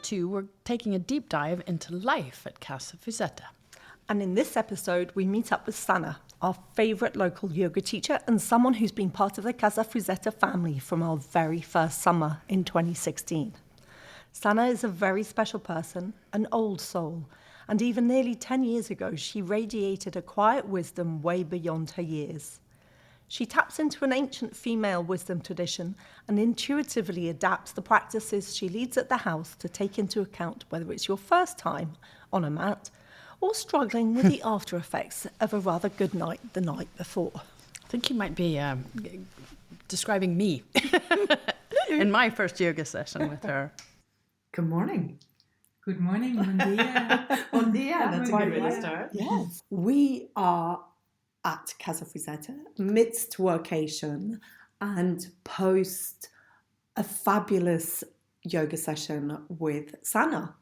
2, we're taking a deep dive into life at Casa Fuzetta. And in this episode, we meet up with Sanne, our favourite local yoga teacher and someone who's been part of the Casa Fuzetta family from our very first summer in 2016. Sanne is a very special person, an old soul, and even nearly 10 years ago, she radiated a quiet wisdom way beyond her years. She taps into an ancient female wisdom tradition and intuitively adapts the practices she leads at the house to take into account whether it's your first time on a mat or struggling with the after effects of a rather good night the night before. I think you might be describing me in my first yoga session with her. Good morning. Good morning, bon dia. Bon dia, that's why we start. Yes. We are at Casa Fuzetta, midst workation and post a fabulous yoga session with Sanne,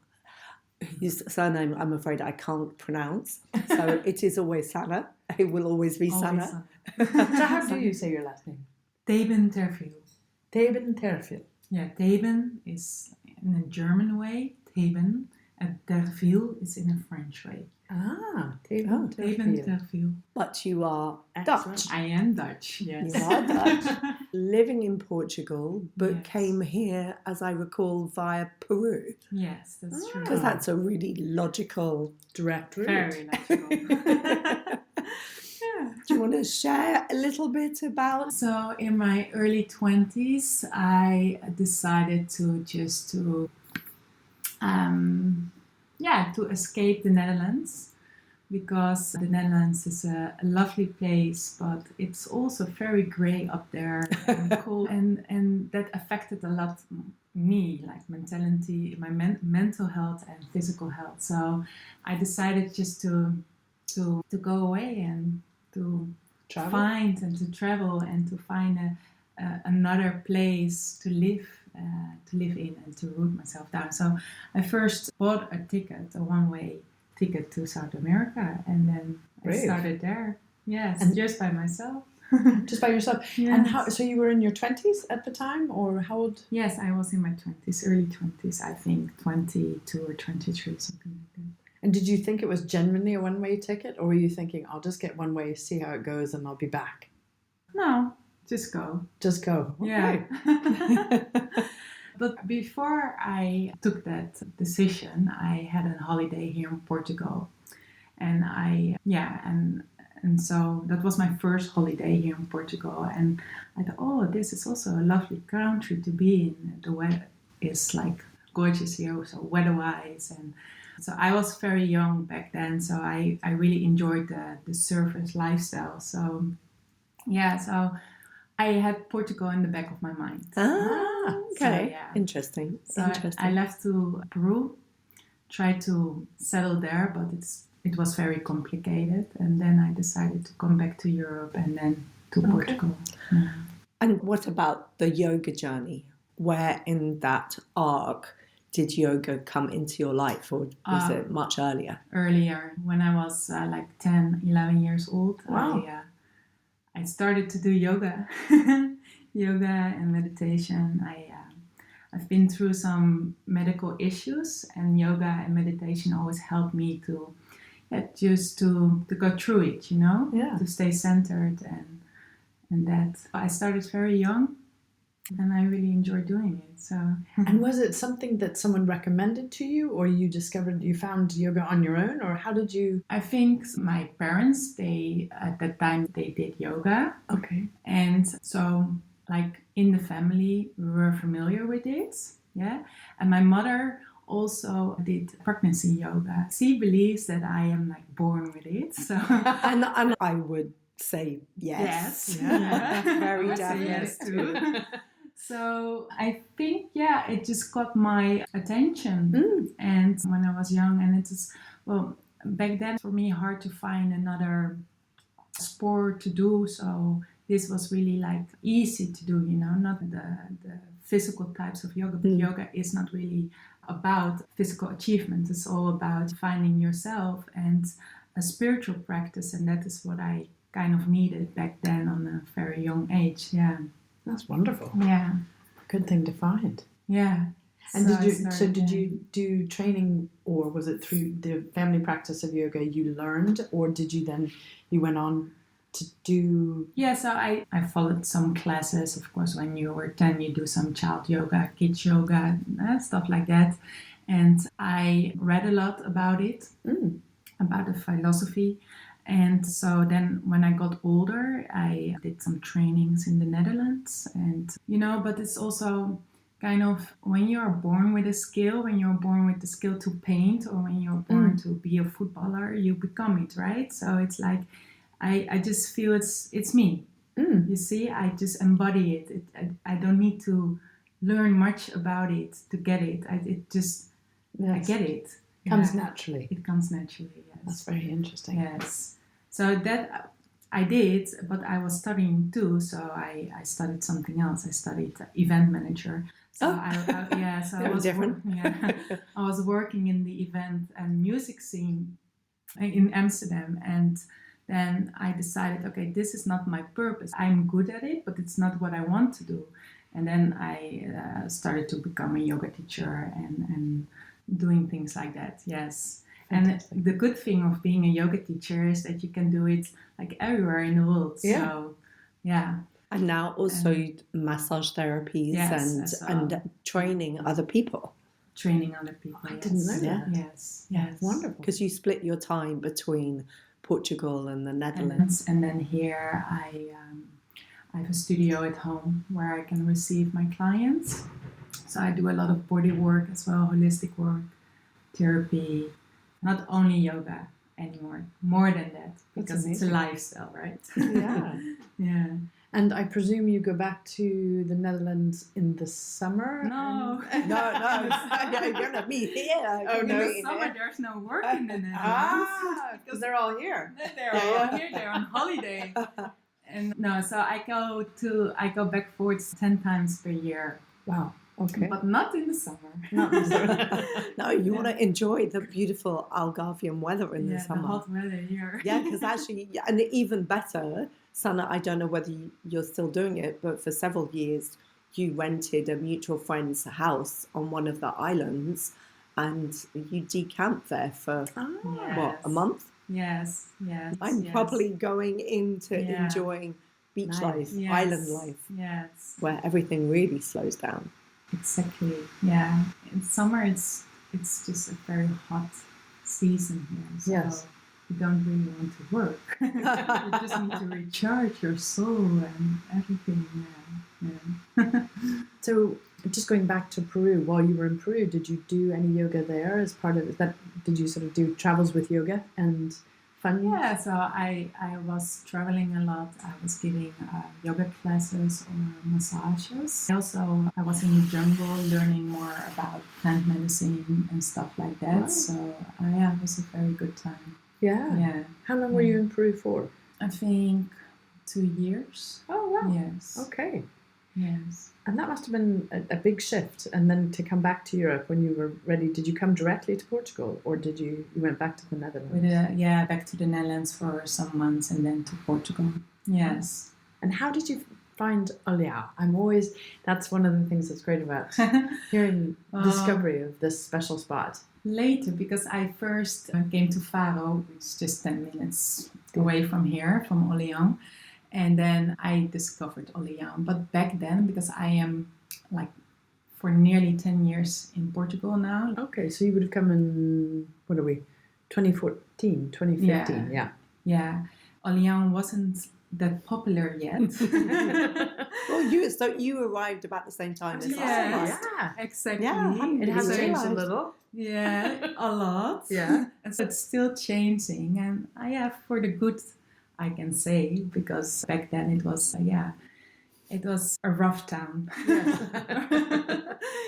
whose surname I'm afraid I can't pronounce. So it is always Sanne. It will always be Sanne. So how do you say your last name? Theben Terfiel. Theben Terfiel. Yeah, Theben is in a German way, Theben, and Terfiel is in a French way. Ah, Theben Terfiel. But you are Excellent. Dutch. I am Dutch, yes. You are Dutch. Living in Portugal, but Yes. came here, as I recall, via Peru. Yes, that's true. Because that's a really logical, direct route. Very natural. Do you want to share a little bit about? So in my early 20s, I decided to escape the Netherlands, because the Netherlands is a lovely place, but it's also very grey up there and cold, and that affected a lot me, like mentality, my mental health and physical health. So I decided just to go away and to find and to travel and to find another place to live in and to root myself down. So I first bought a one-way ticket to South America, and then I started there. Yes, and just by myself. Just by yourself. Yes. And so you were in your 20s at the time, or how old? Yes, I was in my 20s, early 20s, I think 22 or 23, something like that. And did you think it was genuinely a one-way ticket, or were you thinking, I'll just get one way, see how it goes, and I'll be back? No, just go. Just go. Yeah. Okay. But before I took that decision, I had a holiday here in Portugal. And and so that was my first holiday here in Portugal. And I thought, this is also a lovely country to be in. The weather is like gorgeous here, so weather-wise. And so I was very young back then, so I really enjoyed the surfers lifestyle. So I had Portugal in the back of my mind. Okay. So, Interesting. So I left to Peru, tried to settle there, but it was very complicated. And then I decided to come back to Europe and then to Portugal. Yeah. And what about the yoga journey? Where in that arc did yoga come into your life, or was it much earlier? Earlier, when I was like 10, 11 years old. Wow. I started to do yoga, and meditation. I've been through some medical issues, and yoga and meditation always helped me to go through it, to stay centered and that. I started very young, and I really enjoy doing it. So. And was it something that someone recommended to you, or you found yoga on your own, or how did you? I think my parents, at that time they did yoga. Okay. And so like in the family we were familiar with it. Yeah. And my mother also did pregnancy yoga. She believes that I am like born with it. So and I would say yes. Yeah. Very I would say definitely. yes too. So I think, it just got my attention. And when I was young, and it is, back then for me hard to find another sport to do. So this was really like easy to do, not the physical types of yoga, but yoga is not really about physical achievement. It's all about finding yourself and a spiritual practice. And that is what I kind of needed back then on a very young age. Yeah. That's wonderful. Yeah. Good thing to find. Yeah. And So did you I so started did then. you do training, or was it through the family practice of yoga you learned, or did you went on to do? Yeah, so I followed some classes. Of course, when you were 10, you do some child yoga, kids yoga, stuff like that. And I read a lot about it, about the philosophy. And so then when I got older, I did some trainings in the Netherlands. And, but it's also kind of when you're born with a skill, when you're born with the skill to paint, or when you're born to be a footballer, you become it, right? So it's like, I just feel it's me. You see, I just embody it. I don't need to learn much about it to get it. I get it. Comes naturally. It comes naturally, yes. That's very interesting. Yes. So that I did, but I was studying too. So I studied something else. I studied event manager. So so I was different. I was working in the event and music scene in Amsterdam, and then I decided, okay, this is not my purpose. I'm good at it, but it's not what I want to do. And then I started to become a yoga teacher and doing things like that. Yes. Fantastic. And the good thing of being a yoga teacher is that you can do it like everywhere in the world. Yeah. So, yeah. And now also massage therapies Yes, and training other people. Training other people. I didn't know that. Yes. Yes. Wonderful. Because you split your time between Portugal and the Netherlands. And then here I have a studio at home where I can receive my clients. So I do a lot of body work as well, holistic work, therapy, not only yoga anymore, more than that, because it's a lifestyle, right? Yeah. Yeah. And I presume you go back to the Netherlands in the summer? No. You're gonna be here. Oh, In no. the summer, there's no work in the Netherlands. Because they're all here. They're all here. They're on holiday. And no, so I go back forwards 10 times per year. Wow. Okay. But not in the summer. No, you want to enjoy the beautiful Algarvian weather in the summer. The hot weather here. Yeah, because actually, and even better, Sanne, I don't know whether you're still doing it, but for several years, you rented a mutual friend's house on one of the islands, and you decamped there for a month? Yes. I'm probably going into enjoying beach life, island life, where everything really slows down. Exactly. Yeah. In summer, it's just a very hot season here. So Yes. you don't really want to work. You just need to recharge your soul and everything. Yeah. So, just going back to Peru, while you were in Peru, did you do any yoga there as part of that? Did you sort of do travels with yoga and fun? Yeah, so I was traveling a lot. I was giving yoga classes or massages. Also, I was in the jungle learning more about plant medicine and stuff like that. Wow. So, it was a very good time. Yeah. Yeah. How long were you in Peru for? I think 2 years. Oh, wow. Yes. Okay. Yes. And that must have been a big shift. And then to come back to Europe when you were ready, did you come directly to Portugal, or did you went back to the Netherlands? Back to the Netherlands for some months and then to Portugal. Yes. And how did you find Olhão? That's one of the things that's great about hearing discovery of this special spot. Later, because I first came to Faro, which is just 10 minutes away from here, from Olhão. And then I discovered Olhão. But back then, because I am for nearly 10 years in Portugal now. Okay, so you would have come in, 2014, 2015, yeah. Yeah. Olhão wasn't that popular yet. Well, you arrived about the same time as us. Yeah, exactly. Yeah, it has Yeah. changed a little. Yeah, a lot. Yeah. And so it's still changing. And for the good, I can say, because back then it was, it was a rough town. Yes.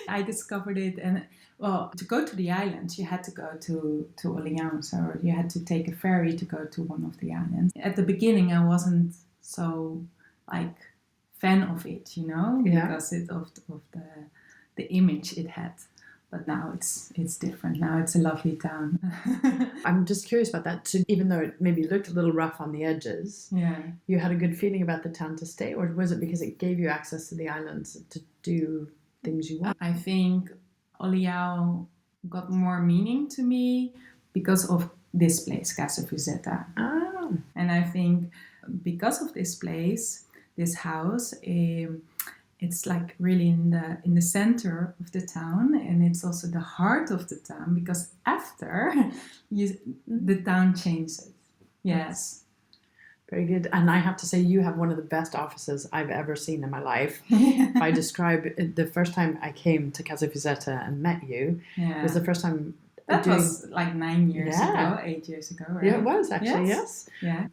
I discovered it, and to go to the islands, you had to go to Olhão, so you had to take a ferry to go to one of the islands. At the beginning, I wasn't so fan of it, because of the image it had. But now it's different. Now it's a lovely town. I'm just curious about that. So even though it maybe looked a little rough on the edges, you had a good feeling about the town to stay, or was it because it gave you access to the islands to do things you want? I think Oliao got more meaning to me because of this place, Casa Fuzetta. Ah, And I think because of this place, this house, it's like really in the center of the town, and it's also the heart of the town, because after the town changes. Yes. very good. And I have to say, you have one of the best offices I've ever seen in my life. If I describe it, the first time I came to Casa Fuzetta and met you, Yeah. it was the first time That was like 9 years ago, 8 years ago, right? Yeah, it was actually, yes. Yeah.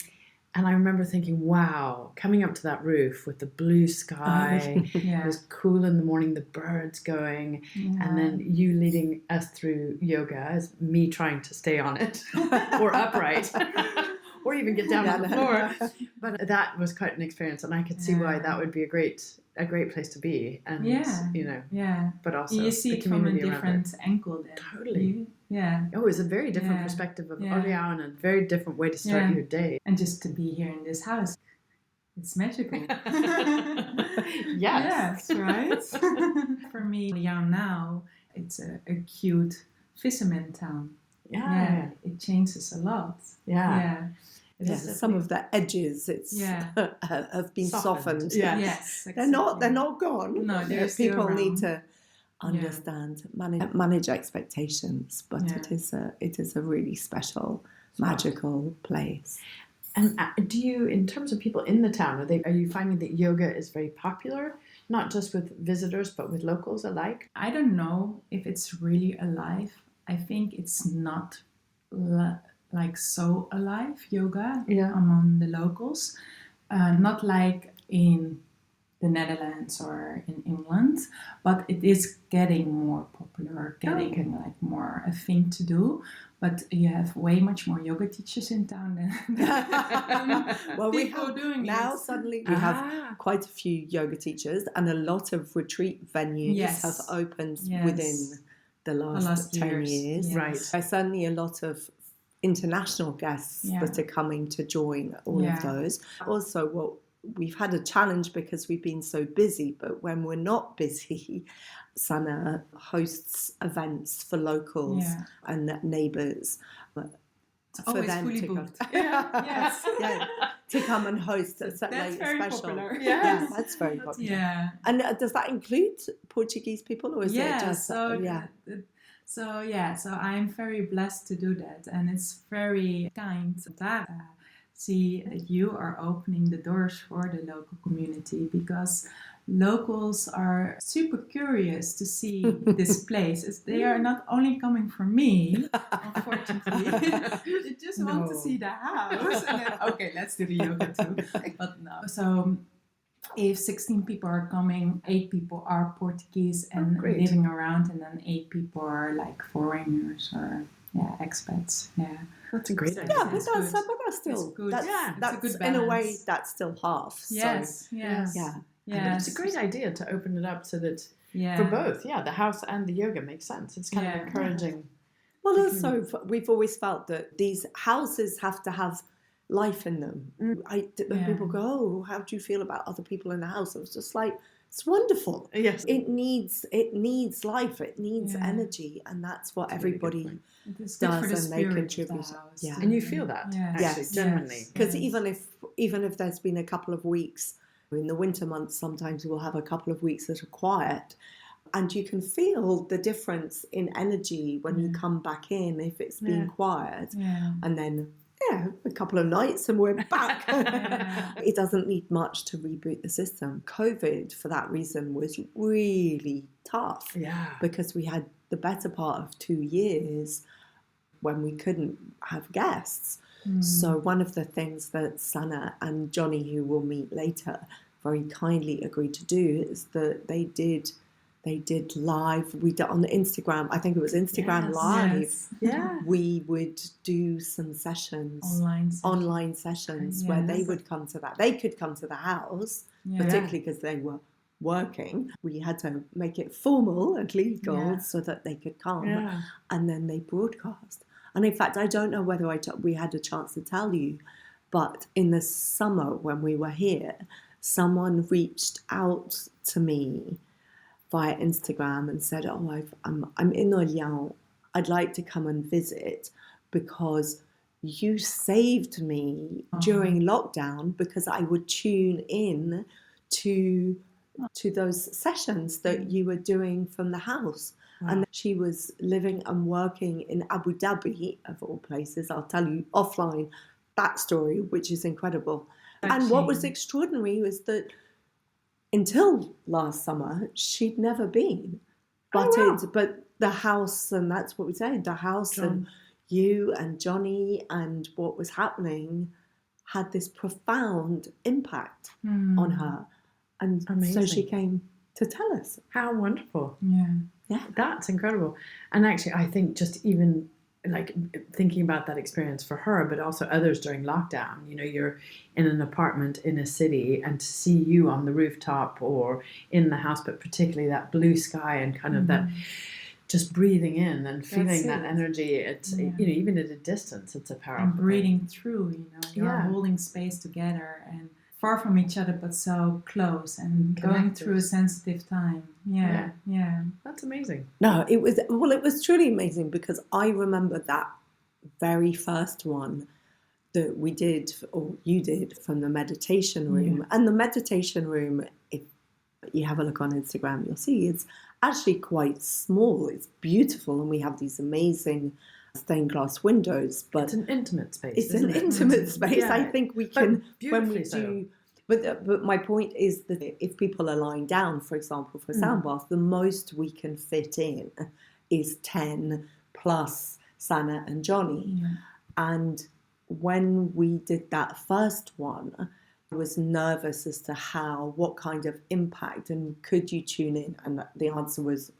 And I remember thinking, wow, coming up to that roof with the blue sky, Yeah. it was cool in the morning, the birds going, and then you leading us through yoga as me trying to stay on it or upright or even get down on the floor. But that was quite an experience, and I could see why that would be a great place to be. And, you know, but also you see the it from a community around it. different angle then. Totally. Yeah. Oh, it's a very different perspective of Oliao and a very different way to start your day. And just to be here in this house, it's magical. Yes. Yes, right? For me, Oliao now, it's a cute fisherman town. Yeah. It changes a lot. Yeah. Yeah, some of the edges have been softened. Yeah. Yes, exactly. They're not gone. No, they're still people around. need to understand, manage expectations, but it is a really special, magical place. And do you, in terms of people in the town, are you finding that yoga is very popular, not just with visitors but with locals alike? I don't know if it's really alive. I think it's not like so alive, yoga, among the locals. Not like in the Netherlands or in England, but it is getting more popular, getting like more a thing to do. But you have way much more yoga teachers in town than well, we people have doing now it. Suddenly we have quite a few yoga teachers, and a lot of retreat venues have opened within the last 10 years. Yes. Right. There's certainly a lot of international guests that are coming to join all of those. Also, we've had a challenge because we've been so busy, but when we're not busy, Sanne hosts events for locals and neighbours for them fully to come. booked. Yes. To come and host a That's very special. popular. Yeah, that's very popular. Yeah. And does that include Portuguese people, or is it just So I'm very blessed to do that, and it's very kind that see that you are opening the doors for the local community, because locals are super curious to see this place. They are not only coming for me, unfortunately. They just want to see the house. And then, okay, let's do the yoga too. But no. So if 16 people are coming, 8 people are Portuguese and living around, and then 8 people are like foreigners or expats. Yeah. That's a great idea. Yeah, but that's still good. That's a good in a way balance. that's still half. Yes. So, Yes. yeah. But it's a great idea to open it up so that for both, the house and the yoga makes sense. It's kind of encouraging. Well, also, we've always felt that these houses have to have life in them. When people go, oh, how do you feel about other people in the house? I was just like, it's wonderful. Yes. It needs life. It needs energy, and that's what everybody does, and they contribute. Yeah. And you feel that, actually, genuinely. Because even if there's been a couple of weeks, in the winter months, sometimes we'll have a couple of weeks that are quiet, and you can feel the difference in energy when you come back in if it's been quiet, and then a couple of nights and we're back. It doesn't need much to reboot the system. COVID, for that reason, was really tough because we had the better part of 2 years when we couldn't have guests. So one of the things that Sanne and Johnny, who we'll meet later, very kindly agreed to do is that they did live. We did on the Instagram. I think it was Instagram Live. Yes. Yeah. We would do some sessions, online sessions where they would come to that. They could come to the house, particularly because they were working. We had to make it formal and legal so that they could come, and then they broadcast. And in fact, I don't know whether we had a chance to tell you, but in the summer when we were here, someone reached out to me via Instagram and said, I'm in Orléans. I'd like to come and visit because you saved me during lockdown, because I would tune in to those sessions that you were doing from the house. Wow. And she was living and working in Abu Dhabi, of all places. I'll tell you offline that story, which is incredible. And what was extraordinary was that until last summer, she'd never been. But but the house, and that's what we say, the house and you and Johnny and what was happening had this profound impact on her. And so she came to tell us. How wonderful. Yeah. That's incredible. And actually, I think just even like thinking about that experience for her, but also others during lockdown, you know, you're in an apartment in a city, and to see you on the rooftop or in the house, but particularly that blue sky and kind of that just breathing in and feeling that energy. It's, you know, even at a distance, it's a powerful and breathing thing. through, you know, you're holding space together and far from each other, but so close and going through a sensitive time. Yeah. That's amazing. No, it was truly amazing, because I remember that very first one that we did, or you did, from the meditation room. Yeah. And the meditation room, if you have a look on Instagram, you'll see it's actually quite small. It's beautiful, and we have these amazing stained glass windows, but it's an intimate space. It's an intimate space. Yeah. I think we can, when we so. do. But my point is that if people are lying down, for example, for a sound bath, the most we can fit in is 10 plus Sanne and Johnny. Yeah. And when we did that first one, I was nervous as to what kind of impact, and could you tune in? And the answer was,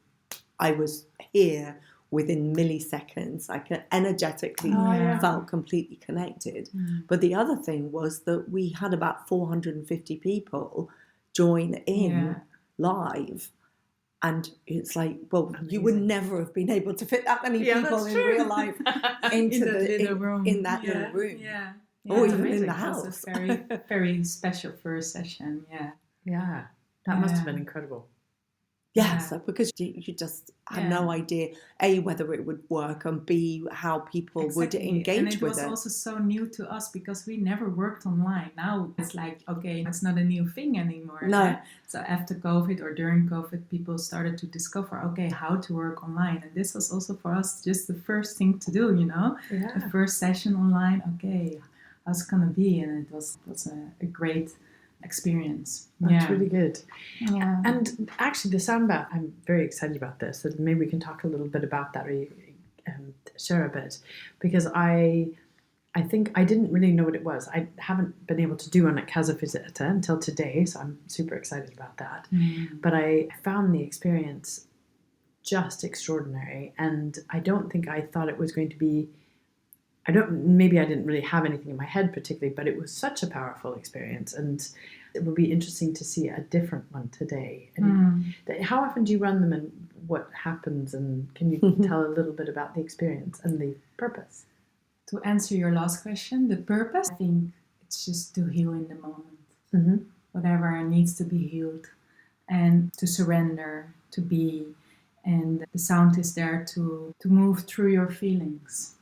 I was here within milliseconds. I energetically felt completely connected. But the other thing was that we had about 450 people join in live. And it's like, well, amazing. You would never have been able to fit that many people in real life into in that little room. Yeah. Or even in the house. It was a very, very special first session. Yeah. That must have been incredible. Yes, because you just had no idea, A, whether it would work, and B, how people would engage with it. And it was also so new to us, because we never worked online. Now it's like, okay, it's not a new thing anymore. No. So after COVID or during COVID, people started to discover, okay, how to work online. And this was also for us just the first thing to do, you know? Yeah. The first session online, okay, how's it going to be? And it was a great experience. That's really good. Yeah. And actually, the sound bath, I'm very excited about this. And maybe we can talk a little bit about that, or share a bit, because I think I didn't really know what it was. I haven't been able to do one at Casa Fuzetta until today, so I'm super excited about that. But I found the experience just extraordinary, and I don't think I thought it was going to be. Maybe I didn't really have anything in my head particularly, but it was such a powerful experience, and it will be interesting to see a different one today. And how often do you run them, and what happens, and can you tell a little bit about the experience and the purpose? To answer your last question, the purpose, I think it's just to heal in the moment. Whatever needs to be healed, and to surrender, to be, and the sound is there to move through your feelings.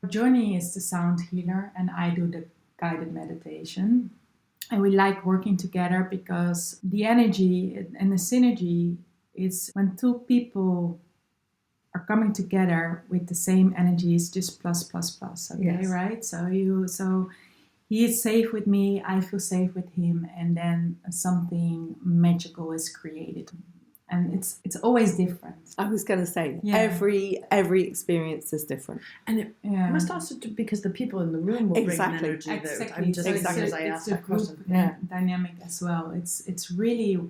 Johnny is the sound healer, and I do the guided meditation. And we like working together because the energy and the synergy is when two people are coming together with the same energy, is just plus, plus, plus. Okay, right? So he is safe with me, I feel safe with him, and then something magical is created. And it's always different. I was going to say, every experience is different. And it must also be because the people in the room will bring an energy. Exactly. I'm just exactly. as I asked that question. Dynamic as well. It's really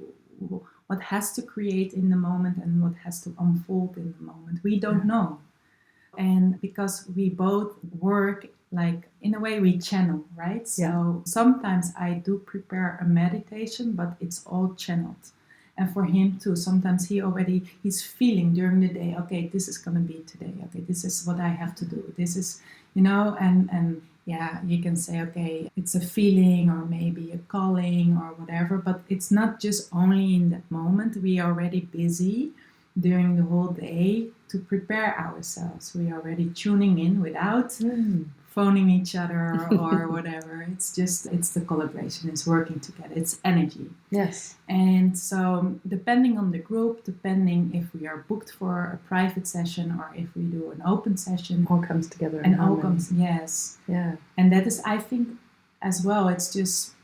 what has to create in the moment and what has to unfold in the moment. We don't know. And because we both work, like, in a way we channel, right? So sometimes I do prepare a meditation, but it's all channeled. And for him too, sometimes he's feeling during the day, okay, this is going to be today. Okay, this is what I have to do. This is, and you can say, okay, it's a feeling or maybe a calling or whatever, but it's not just only in that moment. We are already busy during the whole day to prepare ourselves. We are already tuning in without phoning each other or whatever. It's the collaboration, it's working together, it's energy. Yes. And so depending on the group, depending if we are booked for a private session or if we do an open session, All comes together. and all comes, yes. Yeah. And that is, I think, as well, it's just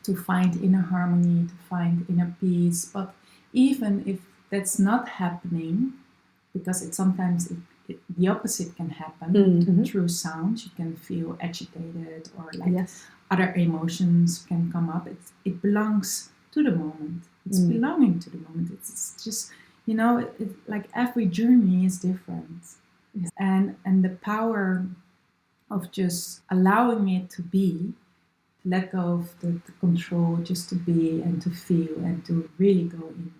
to find inner harmony, to find inner peace. But even if that's not happening, because the opposite can happen through sound. You can feel agitated or like other emotions can come up. It belongs to the moment. It's belonging to the moment. It's just, like every journey is different. Yes. And the power of just allowing it to be, let go of the control, just to be and to feel and to really go inward.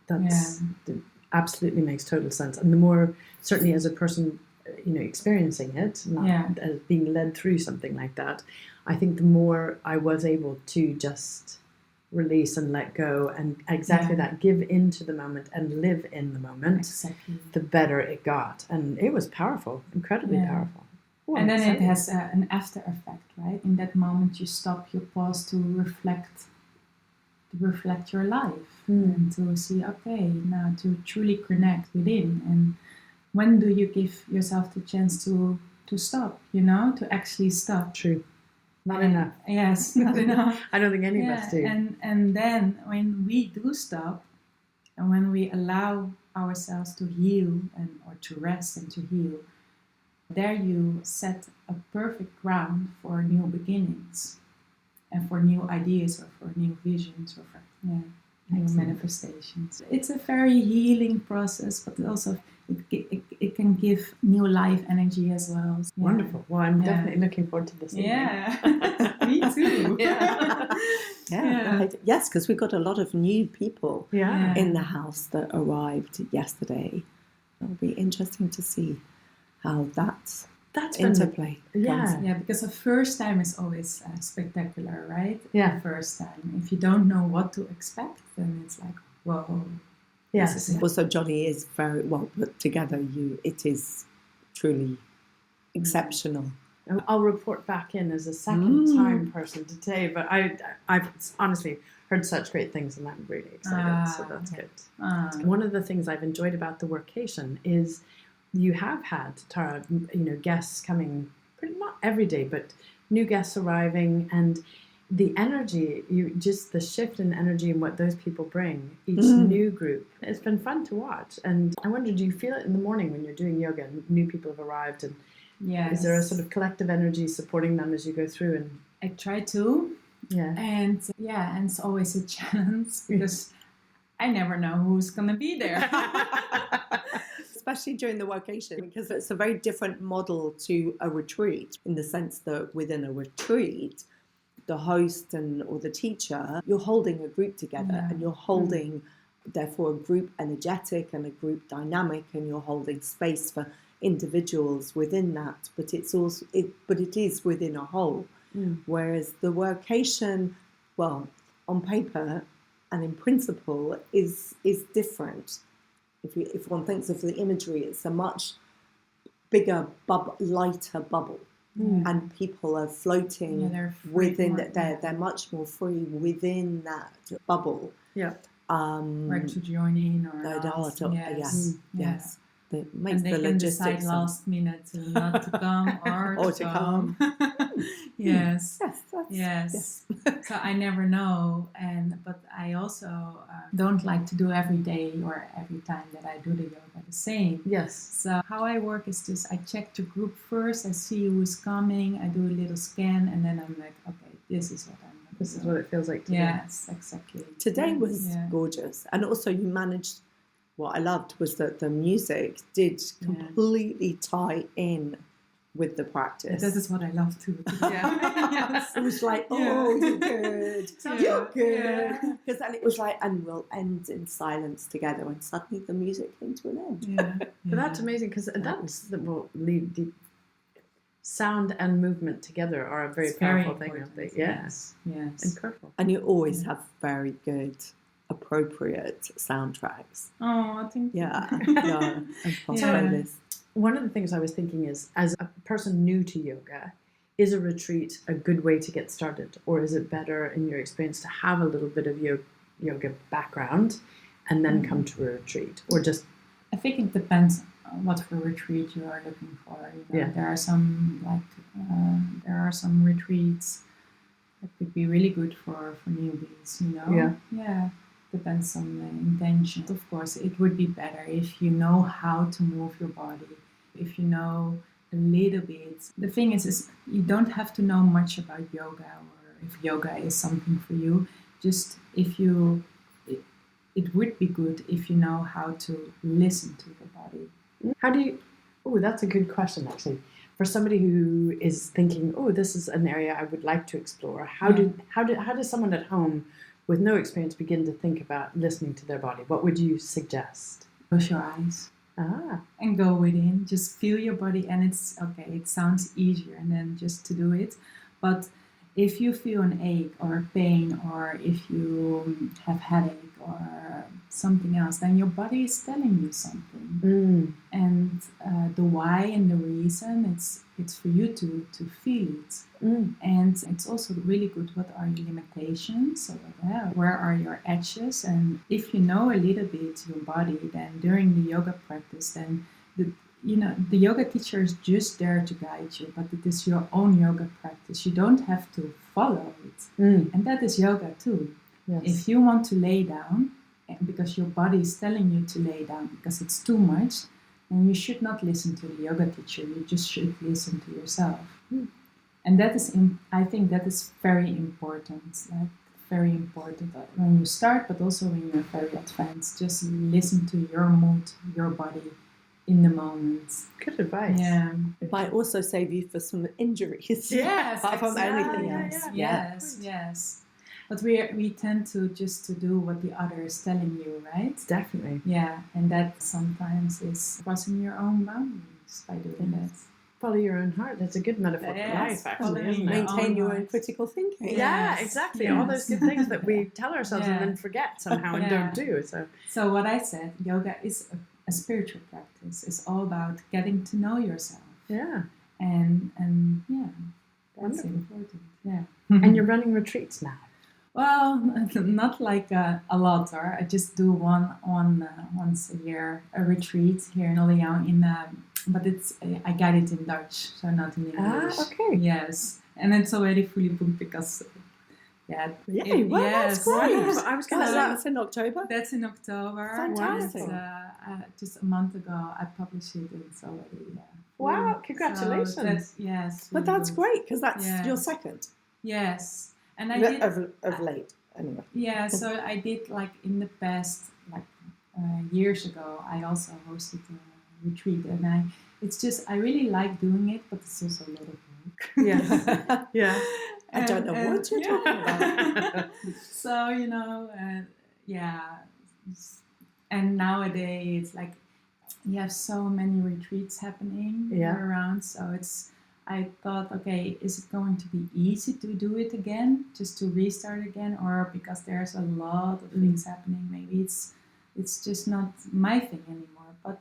That absolutely makes total sense. And the more, certainly as a person, experiencing it, not as being led through something like that, I think the more I was able to just release and let go and exactly that, give into the moment and live in the moment, the better it got. And it was powerful, incredibly powerful. Oh, and then it has an after effect, right? In that moment you stop, you pause to reflect your life and to see, okay, now to truly connect within. And when do you give yourself the chance to stop, to actually stop? True. Not enough. Yes, not enough. I don't think any of us do. And then when we do stop, and when we allow ourselves to heal or to rest and to heal, there you set a perfect ground for new beginnings and for new ideas or for new visions or for new manifestations. It's a very healing process, but also it can give new life energy as well. Yeah. Wonderful. Well, I'm definitely looking forward to this. Me too. Yes, because we got a lot of new people Yeah. in the house that arrived yesterday. It'll be interesting to see how that's interplay. Yeah, because the first time is always spectacular, right? Yeah. The first time. If you don't know what to expect, then it's like, whoa. Yes. Also, Johnny is very well put together. It is truly exceptional. I'll report back in as a second-time person today, but I've honestly heard such great things, and I'm really excited. So that's good. One of the things I've enjoyed about the workation is you have had, Tara, guests coming not every day, but new guests arriving, and the energy, the shift in energy and what those people bring, each new group, it's been fun to watch. And I wonder, do you feel it in the morning when you're doing yoga and new people have arrived, and is there a sort of collective energy supporting them as you go through? And I try to. Yeah. And it's always a challenge because I never know who's going to be there. Especially during the workation, because it's a very different model to a retreat, in the sense that within a retreat, the host or the teacher, you're holding a group together and you're holding, therefore, a group energetic and a group dynamic, and you're holding space for individuals within that, but it is within a whole. Whereas the workation, well, on paper and in principle, is different. If one thinks of the imagery, it's a much bigger, lighter bubble, and people are floating within that. They're much more free within that bubble. Yeah. Where to join in or not. Yes. That makes and they the can logistics decide last minute not to come or to come. Yes. So I never know, but I also don't like to do every day or every time that I do the yoga the same. Yes. So how I work is just I check the group first, I see who's coming, I do a little scan, and then I'm like, okay, this is what I'm going to do. This is what it feels like today. Yes, exactly. Today was gorgeous, and also you managed. What I loved was that the music did completely tie in with the practice. That is what I love too. It was like, you're good. You're good. Because then it was like, and we'll end in silence together, and suddenly the music came to an end. But that's amazing, because that's will lead. sound and movement together are a very It's very powerful thing, aren't they? important. Yeah. Yes. Incredible. And you always have very good, appropriate soundtracks. Oh, thank you. Yeah, yeah, and playlist. One of the things I was thinking is, as a person new to yoga, is a retreat a good way to get started? Or is it better, in your experience, to have a little bit of yoga background and then come to a retreat? Or just... I think it depends on what for retreat you are looking for. Yeah. There are some retreats that could be really good for newbies. Yeah. Depends on the intention. Of course, it would be better if you know how to move your body, if you know a little bit. The thing is you don't have to know much about yoga, or if yoga is something for you. Just it would be good if you know how to listen to the body. How do you... Oh, that's a good question, actually. For somebody who is thinking, oh, this is an area I would like to explore, how does someone at home with no experience begin to think about listening to their body? What would you suggest? Close your eyes. And go within. Just feel your body, and it's okay. It sounds easier, and then just to do it. But if you feel an ache or pain, or if you have headache or something else, then your body is telling you something. And the why and the reason, it's for you to feel it. And it's also really good, what are your limitations? So where are your edges? And if you know a little bit your body, then during the yoga practice, then the yoga teacher is just there to guide you, but it is your own yoga practice. You don't have to follow it. And that is yoga too. Yes. If you want to lay down, because your body is telling you to lay down because it's too much, then you should not listen to the yoga teacher. You just should listen to yourself. And that is, I think that is very important. Very important when you start, but also when you're very advanced. Just listen to your mood, your body in the moment. Good advice. Yeah. It might also save you for some injuries. Yes, apart from anything exactly. else. Yes. But we tend to do what the other is telling you, right? Definitely. Yeah, and that sometimes is crossing your own boundaries by doing that. Follow your own heart. That's a good metaphor for Yes, life, actually, following isn't it? your Maintain your own heart. critical thinking. Yeah, Yes, exactly. All those good things that we tell ourselves and Yeah. then forget somehow and Yeah. don't do. So what I said, yoga is a spiritual practice. It's all about getting to know yourself. Yeah. And yeah, that's Wonderful. important. Yeah. And you're running retreats now. Well, not like a lot, or I just do one once a year, a retreat here in Olean. But I got it in Dutch, so not in English. Okay. Yes, and it's already fully booked because Well, yes. that's great. I was going to say, That's in October. That's in October. Fantastic. And just a month ago, I published it. And it's already wow, full. congratulations. So yes, But really that's good. great because that's Yeah. your second Yes, and I did. of late, anyway. Yeah, so I did like in the past, years ago, I also hosted a retreat, and I really like doing it, but it's also a lot of work. Yes. Yeah. I don't know what you're talking about. So, and nowadays it's like you have so many retreats happening around, so I thought, okay, is it going to be easy to do it again, just to restart again, or because there's a lot of things happening, maybe it's just not my thing anymore. But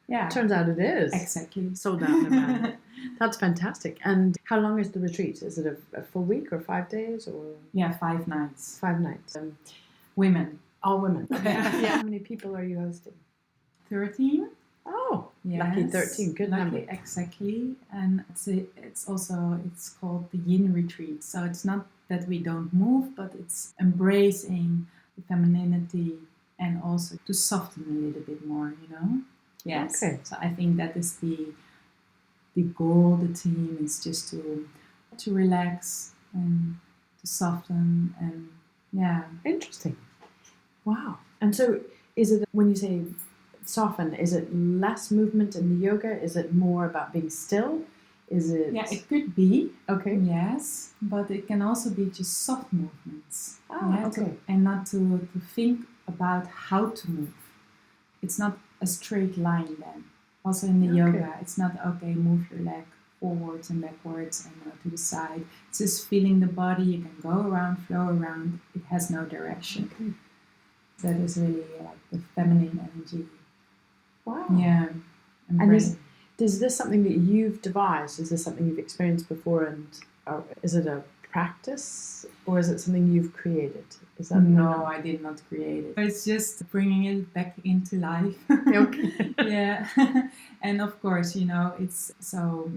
yeah, Turns out it is. exactly. Sold out in a minute. That's fantastic. And how long is the retreat? Is it a full week or 5 days or Yeah, 5 nights. 5 nights? Women. All women. Okay. Yeah. How many people are you hosting? 13. Oh, Yes. lucky 13. Good Lucky, number. exactly. And it's called the Yin retreat. So it's not that we don't move, but it's embracing the femininity and also to soften a little bit more, Yes. Okay. So I think that is the goal. The theme is just to relax and to soften and Interesting. Wow. And so is it, when you say soften, is it less movement in the yoga? Is it more about being still? Is it... Yeah, it could be. Okay. Yes, but it can also be just soft movements. Okay. And not to think about how to move. It's not a straight line then. Also in the yoga, it's not, okay, move your leg forwards and backwards and to the side. It's just feeling the body. You can go around, flow around. It has no direction. Okay. That is really like the feminine energy. Wow. Yeah. And is this something that you've devised? Is this something you've experienced before? And is it a practice, or is it something you've created? Is that no, I did not create it. It's just bringing it back into life. Okay. Yeah. And of course, it's so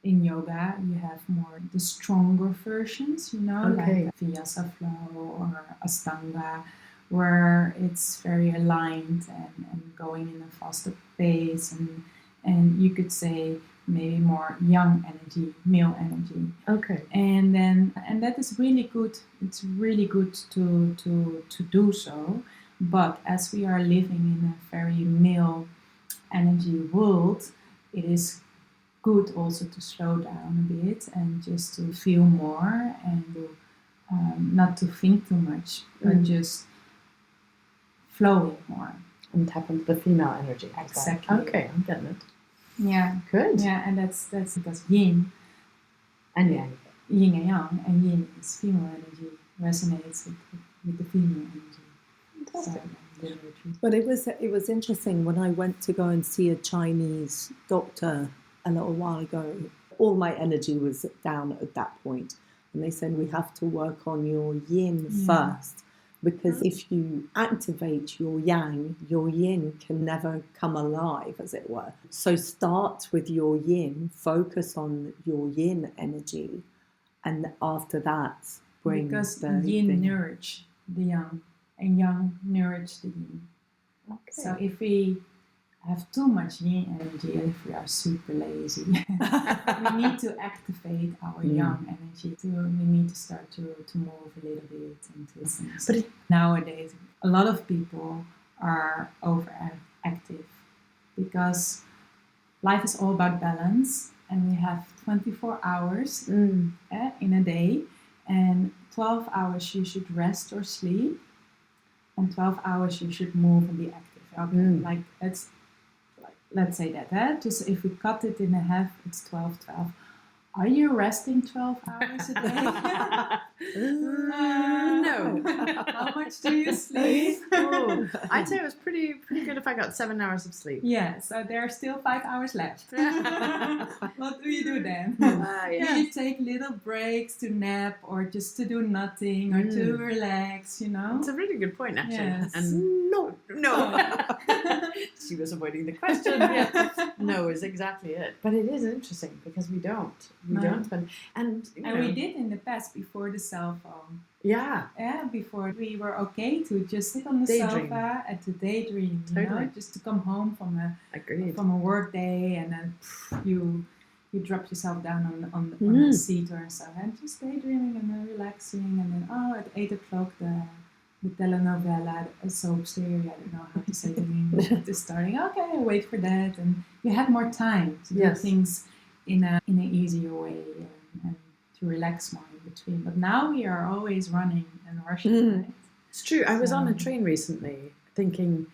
in yoga you have more the stronger versions, Okay. like Vinyasa flow or Ashtanga, where it's very aligned and going in a faster pace, and you could say maybe more young energy, male energy. Okay. And that is really good. It's really good to do so. But as we are living in a very male energy world, it is good also to slow down a bit and just to feel more and to, not to think too much, but just flowing more. And tap into the female energy. Exactly. Okay, I'm getting it. Yeah. Good. Yeah, and that's because yin And yang. yin and yang, and yin is female energy, resonates with the female energy. Fantastic. But it was interesting when I went to go and see a Chinese doctor a little while ago. All my energy was down at that point, and they said we have to work on your yin first, because if you activate your yang, your yin can never come alive, as it were. So start with your yin, focus on your yin energy, and after that bring because the yin nourish the yang, and yang nourish the yin. Okay. So if we have too much yin energy, and if we are super lazy, we need to activate our yang energy. We need to start to move a little bit and to listen. But nowadays, a lot of people are overactive because life is all about balance, and we have 24 hours in a day, and 12 hours you should rest or sleep, and 12 hours you should move and be active. Okay, like let's say that. Just if we cut it in half, it's 12. Are you resting 12 hours a day? No. How much do you sleep? Oh, I'd say it was pretty good if I got 7 hours of sleep. Yeah, so there are still 5 hours left. What do you do then? Yeah. Do you take little breaks to nap, or just to do nothing, or to relax, It's a really good point, actually. Yes. And no. She was avoiding the question. Yeah. No is exactly it. But it is interesting because we don't spend, and we did in the past before the cell phone. Yeah. Yeah, before we were okay to just sit on the Daydream. sofa and to daydream, Totally. just to come home from Agreed. a work day, and then you drop yourself down on the seat or so, and just daydreaming and then relaxing, and then at 8 o'clock the telenovela, a soap series, I don't know how to say it in English, is starting. Okay, I wait for that, and you had more time to do things in an easier way and to relax more in between. But now we are always running and rushing. Right? It's true. I was on a train recently thinking,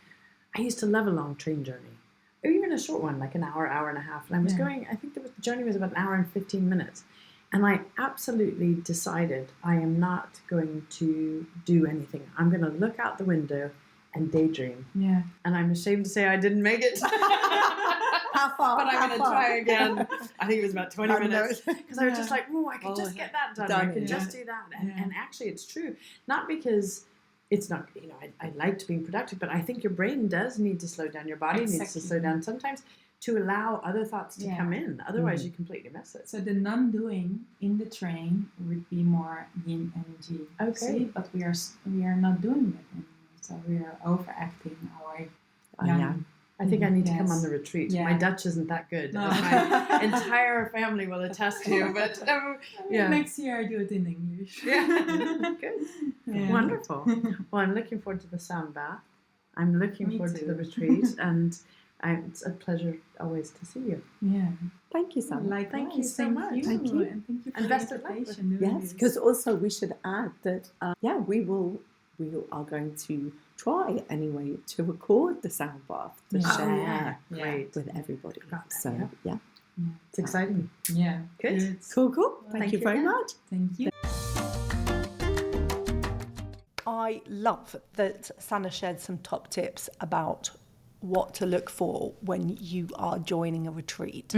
I used to love a long train journey, or even a short one, like an hour and a half. And I was going, I think the journey was about an hour and 15 minutes. And I absolutely decided I am not going to do anything. I'm going to look out the window and daydream. Yeah. And I'm ashamed to say I didn't make it. How far? But I'm going to try again. I think it was about 20 minutes. know. Because I was just like, I could just get that done. I could just do that. And actually it's true. Not because it's not, I liked being productive, but I think your brain does need to slow down. Your body needs to slow down sometimes to allow other thoughts to come in. Otherwise you completely miss it. So the non-doing in the train would be more yin energy. Okay. See? But we are not doing it anymore. So we are overacting our yang. I think I need to come on the retreat. Yeah. My Dutch isn't that good. No. As my entire family will attest to. But next year I do it in English. Yeah, good. Yeah. Wonderful. Well, I'm looking forward to the sound bath. I'm looking Me forward too. to the retreat, and it's a pleasure always to see you. Yeah. Thank you, Sanne. Likewise. Thank you so much. Thank you. you. And thank you for And the best of luck. invitation. Yes, because also we should add that we are going to try anyway to record the sound bath to share Great. with everybody. Got that, So It's exciting. Yeah. Good. Cool. Thank you very again. much. Thank you. I love that Sanne shared some top tips about what to look for when you are joining a retreat,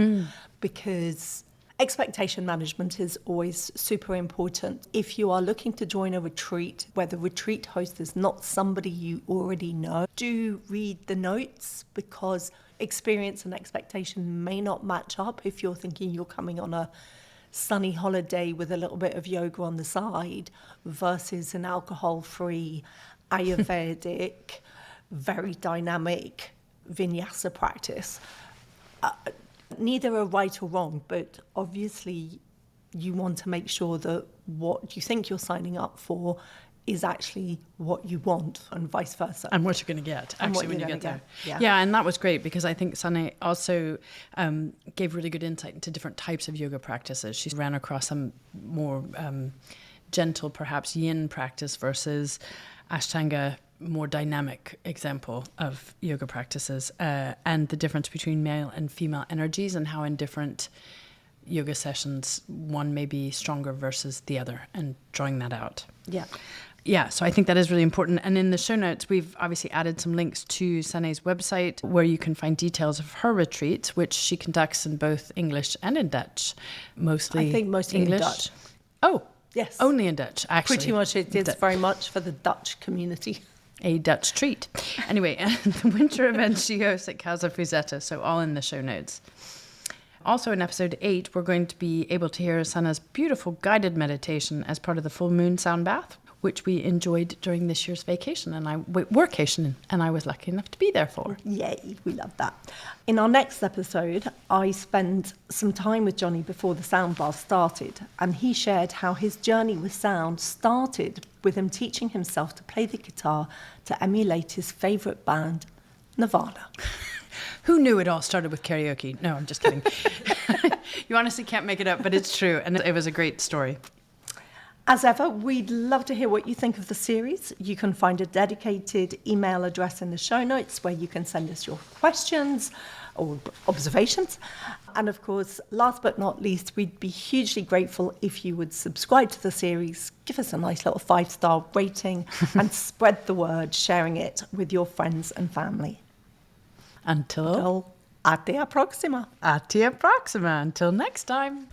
because expectation management is always super important. If you are looking to join a retreat where the retreat host is not somebody you already know, do read the notes, because experience and expectation may not match up. If you're thinking you're coming on a sunny holiday with a little bit of yoga on the side versus an alcohol-free, Ayurvedic, very dynamic vinyasa practice. Neither are right or wrong, but obviously you want to make sure that what you think you're signing up for is actually what you want, and vice versa. And what you're going to get, And what actually, when you you're get there. gonna get, Yeah, and that was great, because I think Sanne also gave really good insight into different types of yoga practices. She ran across some more gentle, perhaps yin practice versus Ashtanga, more dynamic example of yoga practices, and the difference between male and female energies, and how in different yoga sessions one may be stronger versus the other, and drawing that out. Yeah, so I think that is really important. And in the show notes, we've obviously added some links to Sanne's website, where you can find details of her retreats, which she conducts in both English and in Dutch. Mostly I think mostly English. in Dutch. Oh, Yes. only in Dutch, actually. Pretty much it is very much for the Dutch community. A Dutch treat. Anyway, the winter events she hosts at Casa Fuzetta, so all in the show notes. Also in episode 8, we're going to be able to hear Sanne's beautiful guided meditation as part of the full moon sound bath, which we enjoyed during this year's vacation, workation, and I was lucky enough to be there for. Yay, we love that. In our next episode, I spent some time with Johnny before the sound bath started, and he shared how his journey with sound started with him teaching himself to play the guitar to emulate his favourite band, Nirvana. Who knew it all started with karaoke? No, I'm just kidding. You honestly can't make it up, but it's true, and it was a great story. As ever, we'd love to hear what you think of the series. You can find a dedicated email address in the show notes where you can send us your questions or observations. And of course, last but not least, we'd be hugely grateful if you would subscribe to the series, give us a nice little 5-star rating, and spread the word, sharing it with your friends and family. Until Till a te próxima. Atia Proxima. Until next time.